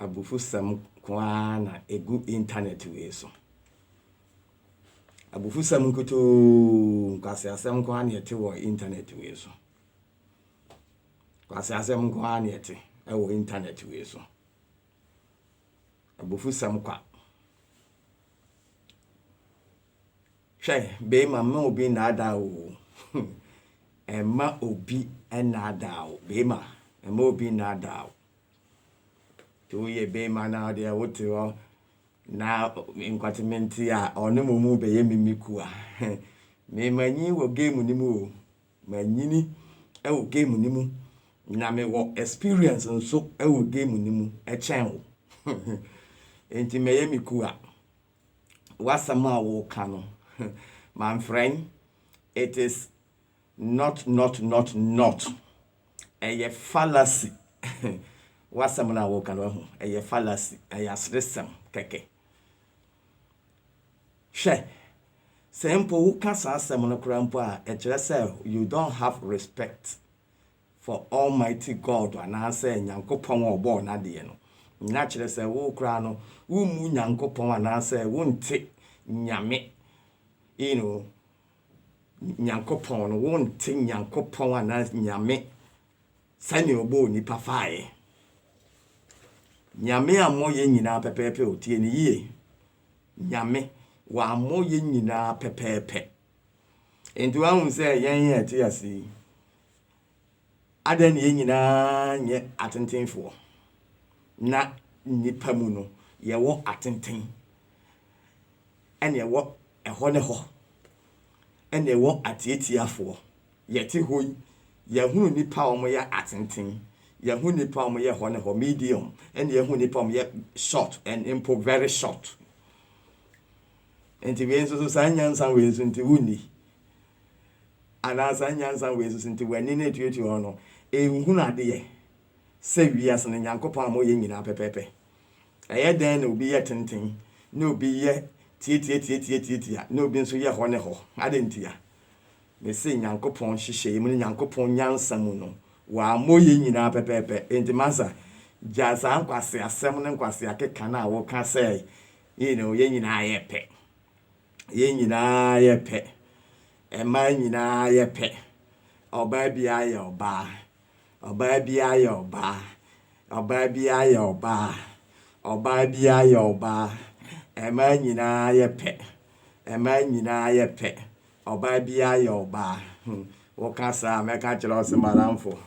abufusam kwa na egu internet we so abufusam kuto kwasiasem kwa na yete wo internet we so kwasiasem kwa na yete wo internet we so abufusam kwa hwe be mama obi na ada o emma obi na ada o be ma emma obi na ada o to ye be ma na de wote o na inquatimenti a onu mumu be ye mimiku a me manyi wo game ni mu o manyini e wo game ni mu na me wo experience nso e wo game ni mu e chen wo enti me ye miku a wasama wo ka no my friend, it is not a fallacy. What's some na walk along? A fallacy, a system, keke. She simple who can say some crampa, you don't have respect for Almighty God, and I say, Yankopon or born at the end. Naturally, say, who crano, who moon Yankopon, and I say, won't take nyame. You know, Yankopon won't think Yankopon and as nyame sani obo nipa fae nyame amoye nyina pepepe otie ni yie nyame wa amoye nyina pepepe entu ahun se yen ati asi adan ye nyina nye atentenfo na nipa mu no ye wo atenten ene ye wo eho ne ho ene wo atietiafo yete hoyi yehunu nipa omo ya atenten yehunu nipa omo ye ho ne ho medium ene yehunu nipa omo ye short and impo very short enti we nso sanyansa we nso nti wuni ana sanyansa we nso nti wani na etuetu ho no ehunu ade ye se wiase ne Nyankopon amo ye nyina pepepe eye den na obi ye tenten na obi ye tie no bi nso ye ho ne ho adentia me se Nyankopon hihye mu Nyankopon nyansa mu no wa moye nyina pepepe enti Massa jaza nkwase asem ne nkwase akeka na wo ka say ye nyina ye pe ye nyina ye pe ema nyina ye pe oba bia ye oba oba bia ye oba oba bia ye oba oba bia ye oba ema nyina ye pe ema nyina ye pe oba bia ye oba wo ka sa me ka kire o maramfo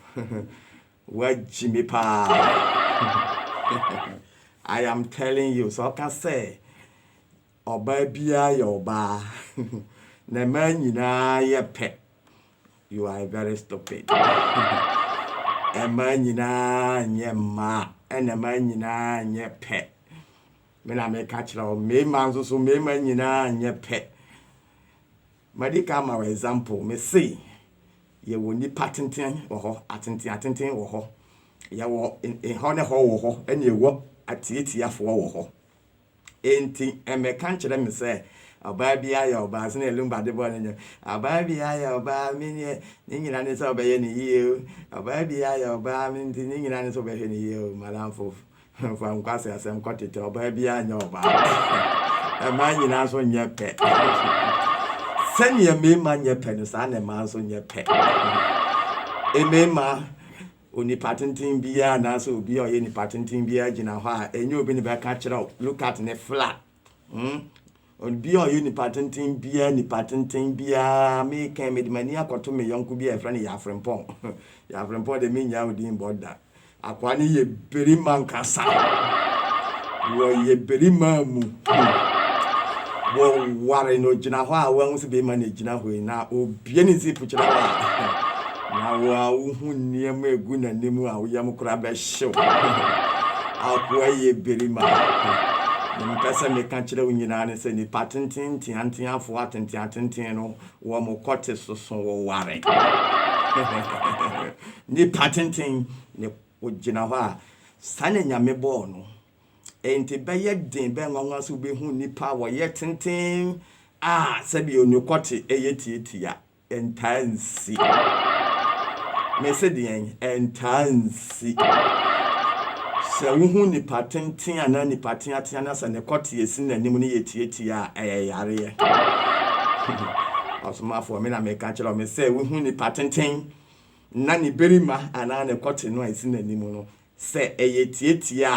wa gyimiee pa I am telling you so can say oba bia ye oba na ema nyina ye pe you are very stupid ema nyina nye ma ema nyina nye pe me na me ka kire o me manzo so me ma nyina nye pe madika ma example me say ye wo ni patenten wo ho atenten wo ho ye wo ho ne ho wo ho ene wo atietiafo wo ho enti me ka kire me say aba bia ya oba se na elumba de bo ne aba bia ya oba me ni nyina ne so obaye ni yie aba bia ya oba me ni nyina ne so obaye ni yie malamfo fa nkwase asem kwatete oba bia nya oba ma nyina so nye pe senya me ma nye pe no sa na ma so nye pe emema oni patentin bia na so obi o ye ni patentin bia gina ho a enye obi ni be ka kire look at ne flat on bi o ye ni patentin bia me kan me di mani akoto me yonko bia e fra ne ya frempon ya frempon de me nya odin border akwa ni ye berima nkasa wo ye berima mu wo ware no gina ho a wo se be ma na gina ho na obie ni zipu kira na wo hu niem egu na nemu a wo yam kura be hyew akwa ye berima ni pesa me kan kira wo nyina ne se ni patentin tiantin afo atenten no wo mo kote soso wo ware ni patentin ni ogina ho a sane nyame bo no enti be ye den be nwanwa so be hu nipa wo ye tenten sabi onukote eyetietia entansi me se den entansi Se wuhu ni patenten ana ni patenten ana se ne kote esi na nim ne yetietie a yare ye. Osomafo me na me ka kire me se wuhu ni patenten na ni berima ana ne kote no esi na nim no se yetietie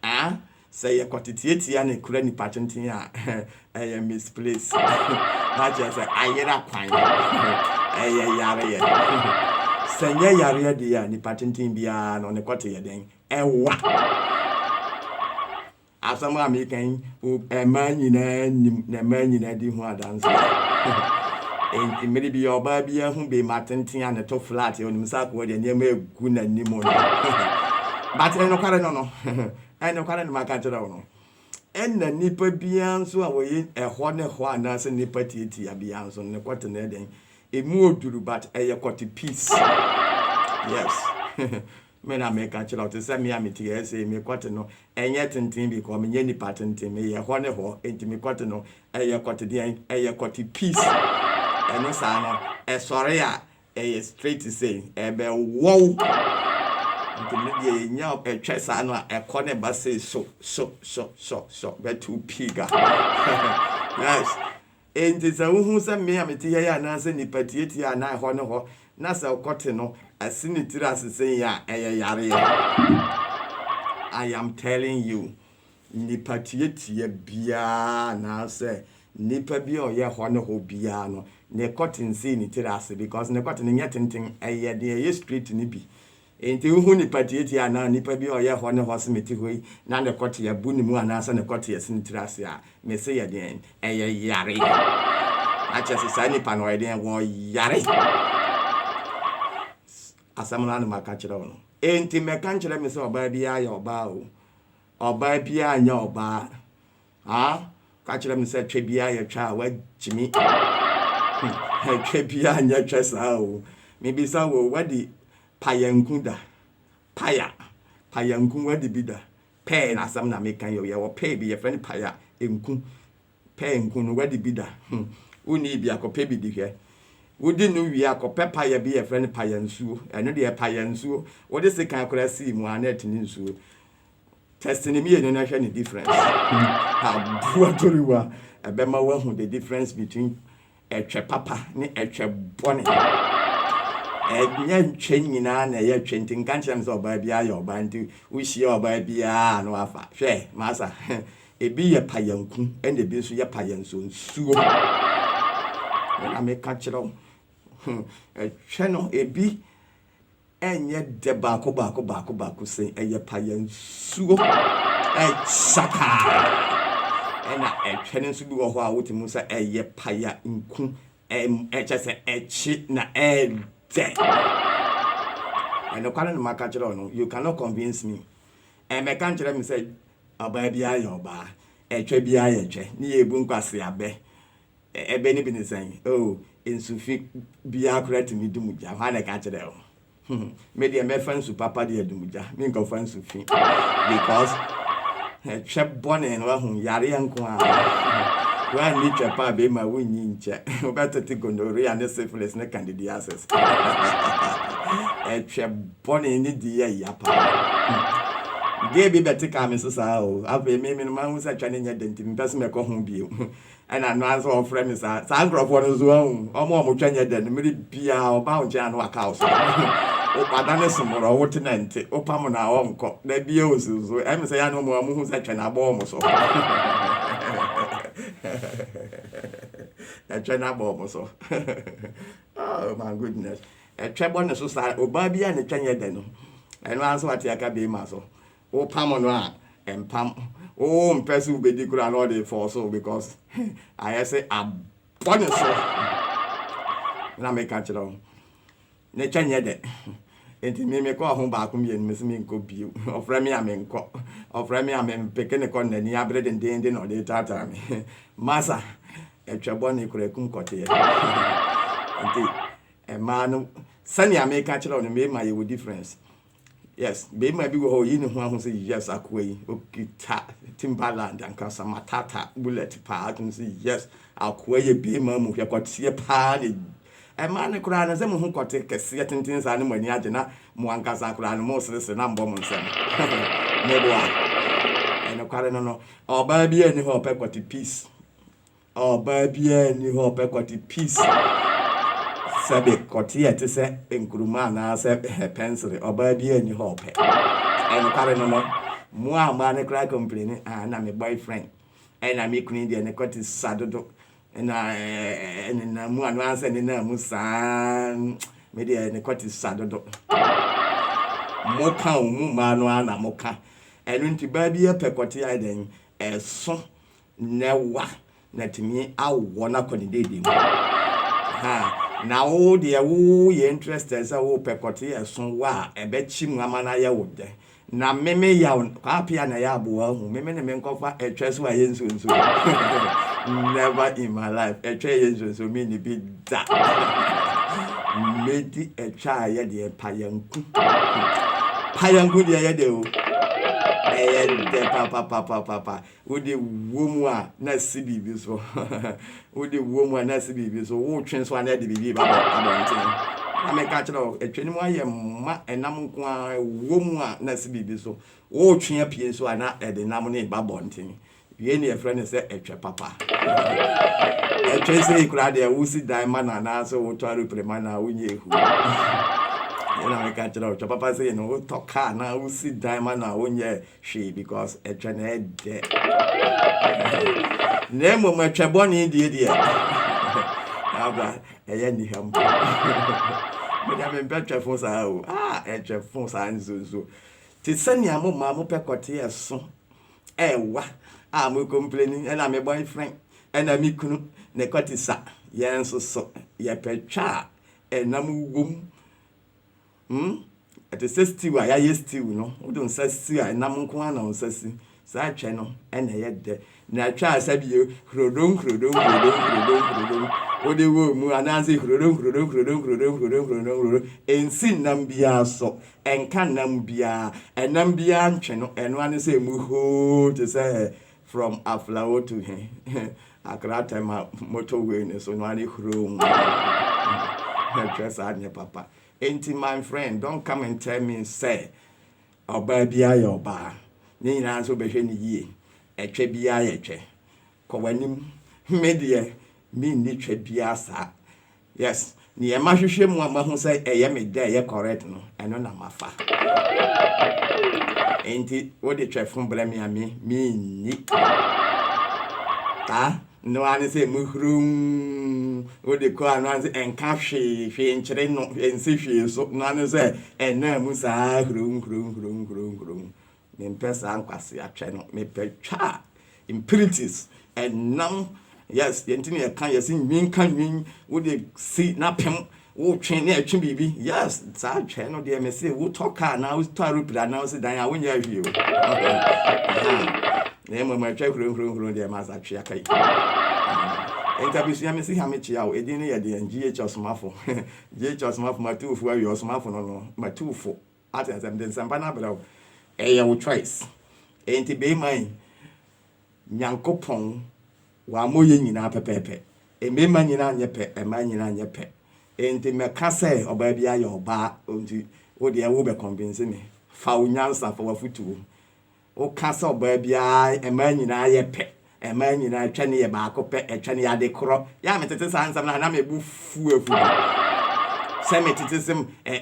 a se ye kote tietie na kura ni patenten a misplace. Na just say ayera kwan. Yare ye. Senye yare de ya ni patenten bia no ne kote ye den ewa asama American man nyina di ho adanse enti meri bi oba bia hu be matenten ane to flat yo nim sa ko de nyema egu na nimo no but eno kware no eno kware no maka kire no enna nipa bia nso a woyi eho ne ho anase nipa tieti abia nso ne kote na den emu oduru but eye kote peace yes me na me ka kire to say me amiti say me kote no enye tenten bi ko me nye ni patenten me ye ho ne ho enti me kote no eye kote den eye kote peace eno sa no e sore a eye straight to say e be wow nti me ye nya etwe sa no a e ko ne ba say so be too piga yes enti sa hu say me amiti ye ya na say ni patieti a na ho ne ho na say kote no asini tira sesen ya yare. I am telling you nipa tie bia na say nipa bia o ye ho ne ho bia no ne cotton see ni tira ase because ne cotton nya tenten de street ni bi enti hu nipa tie na nipa bia o ye ho ne ho semeti hoi na ne cotton ya bu ni mu ana say ne cotton ya sini tira ase a me say ya den yare acha se sai nipa no den wo yare asamuna na maka kire wono enti meka nkire me se oba bia ya oba o oba bia anya oba ka kire me se twa bia ya twa wa gyimiee twa bia anya twa sa o me bi sa wo wadi payanku da payanku wadi bi da pe na asam na meka yo ye wo pe bi ye friend paya enku pe enku no wadi bi da uni bi akope bi di hwe wodi no wi akope paya bi ye friend payansuo eno de payansuo wodi se kan akora si mu anet ni nsuo testing me no na hwe ni difference ha bua toriwa ebema wa hu the difference between etwe papa ni etwe bone nya ntwe nyina na ye twe ntin kan kyerem se oba bia ya oba nti wo hie oba bia no afa hwe masa ebi ye payanku ene bi nso ye payansuo nsuo na me ka kyerem cheno ebi enye de baako sen eye payansuo saka ena chene nso bi wo ho a wotimu sa eye paya nku chese echi na de eno kwala no maka kire no you cannot convince me me kan kire me say oba bia ya oba etwe bia ya etwe ni ebu nkwase abe ebe ni bi ni san ensufi bia correct me dumuja ha na ka kire o me de me fan su papa de dumuja me nko fan su fi because chep bonne no hu yare yanko a wa ni chepa be ma wonyi nche obetati gonorrhea ne syphilis ne candidiasis chep bonne ni di ya Gaby betika me so sa o afa me no ma hu sa twa ne nya denti me pese me ko ho bio ana no answer of friend sa nkrofo no zo hu omo twa nya den me bia oba o nche anu aka o so o pada ne somoro wo tenante o pam na o nko na bia o so em se ya no mo hu sa twa na bo mo so na twa na bo mo so oh my goodness twa bo ne so sa oba bia ne twa nya den no eno answer ati aka be ma so o pam no a empam o mpese ubedi kura no dey for so because I say abone so na me ka kire o ne twanye de enti me ko ho ba ko me me se me nko bio ofra me amenko ofra me amempeke ne ko nani abre den no dey tata me massa etwebo ne kura kum kote ye enti e ma no sani ame ka kire o no me ma ye with difference. Yes, be my be go you know who say yes akwai okita Timbaland and kasa matata bullet pa can say yes akwai be ma mu hwe kwatie pa ne e ma ne kura na se mu hu kwate kese tintin sa ne mani age na mu ankasa kura no mo sese na mbom nsem Neboa. And a quarter or baby any hope equity peace. Or baby any hope equity peace. Sabe Cotia to say in Kurumana said her pencil or baby any hope. And a quarter more man cry complaining, and I'm a boyfriend. And I'm a queen, and a cottage saddle. And one was and in Musan, maybe a cottage saddle. Moka mano ana moka. And when to baby a pecotia then a son never let me out one up on the day. Ha now dear woo ye interested so pecotia son wa a bet chim ramana ya would there. Na meme ya papia na ya bua who meme men cover a chest why yen so. Never in my life a tray so many be that. Made a child the payanku. Payanku the yadeo. Papa. Would the woman not see baby so? Would the woman not see baby so? Who transfer the baby about I make catch it a train why and I'm woman not see baby so. Oh, champion so I not at the nominate babonting. You need a friend and say, a papa. A trace crowd there, who sit diamond and also try to premana when you. I catch it out. Papa say, no, talk car now, who sit diamond now when you she because a train head there. Name of my chaboni, dear. Abba, a yenny hum. But I'm in better for so. A phone signs so. Tisania mamma pecotia son. What? I'm complaining, and I'm a boyfriend, and I'm a kunu, necotisa, yan so, ya pecha, and I'm womb. At the sesty, I used to, no, who don't say, and I'm one on Sassy, side channel, and I had the natural said you, crudum, or the womb, and Nancy, crudum, and sin nambia so, and can nambia, and nambia channel, and one is a muho to say. From a flower to him. I can't tell my motorway, so no room. Just add your papa. Ain't my friend, don't come and tell me, say, or baby, I or bar. Nina answer be ye. A trebia eche. Covenim, media, me niche biasa. Yes, near Mashim, one who say, a yammy day, correct, no, and on my fa. Ain't it what the chef from Bremia me ni? Ah, no one say muhrum. What the call and cafe, she ain't train and see she so none say, and no musa, groom. Me pesa and quasi a channel, me per cha impurities and now, yes, the engineer can you see mean can mean would they see napim. Oh, train near Chimby. Yes, it's our channel, dear Messi. We'll talk now. It's to reply now. Sit down when you're here. Name of my check room, dear Massa Chiakai. Interview, see how much you didn't hear the GH or smartphone. GH or smartphone, my two for your smartphone, no, my two for. At them, then some panabro. A will choice. Ain't it be mine? Yanko Pong, while more in our pepe. A me man in your pet, a man in your pet. Enti me kase oba bia your ba onti wo de wo be convince me fa onyansa fa wafutu wo kase oba bia e ma nyina ye pe e ma nyina twene ye ba ko pe e twene ya de kro ya metete sansam na me bu fu afu se metete sem e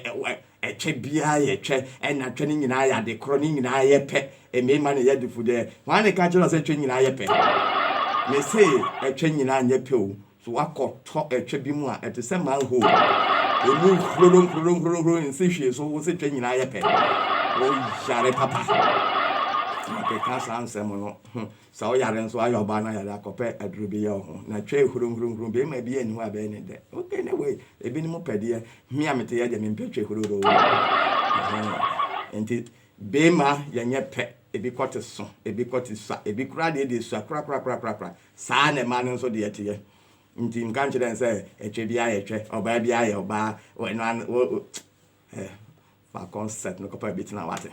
twe bia ye twe e na twene nyina ya de kro ni nyina ye pe e me ma ne ye de fu de wan ne ka chiro se twe nyina ye pe me say e twe nyina nye pe o so wakọ to etwe bi mu a ete se man ho emu krodon in se so wo se twa nyina ye pe wo yare papa ke ka san se mo no so wo yare nso ayo ba na yare akọpe aduru bi ye ho na twa krodon be ma bi eni ho aba eni de okay na we ebi ni mo pede mi amete ye de me mpetwe krodon enti be ma ye nye pe ebi kote so ebi kote sa ebi kra de so kra sa na ma no so de yete nti nkanche den say etwe bia etwe oba bia ye oba we no fa concept no kopa bit na wate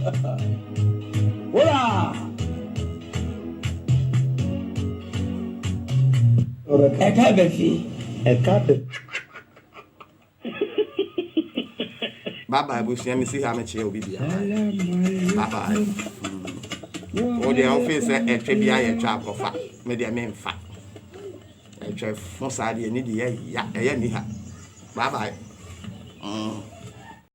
Hola! Eka befi. Bye bye, Bush. Let me see how much you'll be. Bye bye. Oh, the office a tribute a trap of fat. Maybe I mean fat. A trap for side, you need the yeah, yeah, bye bye.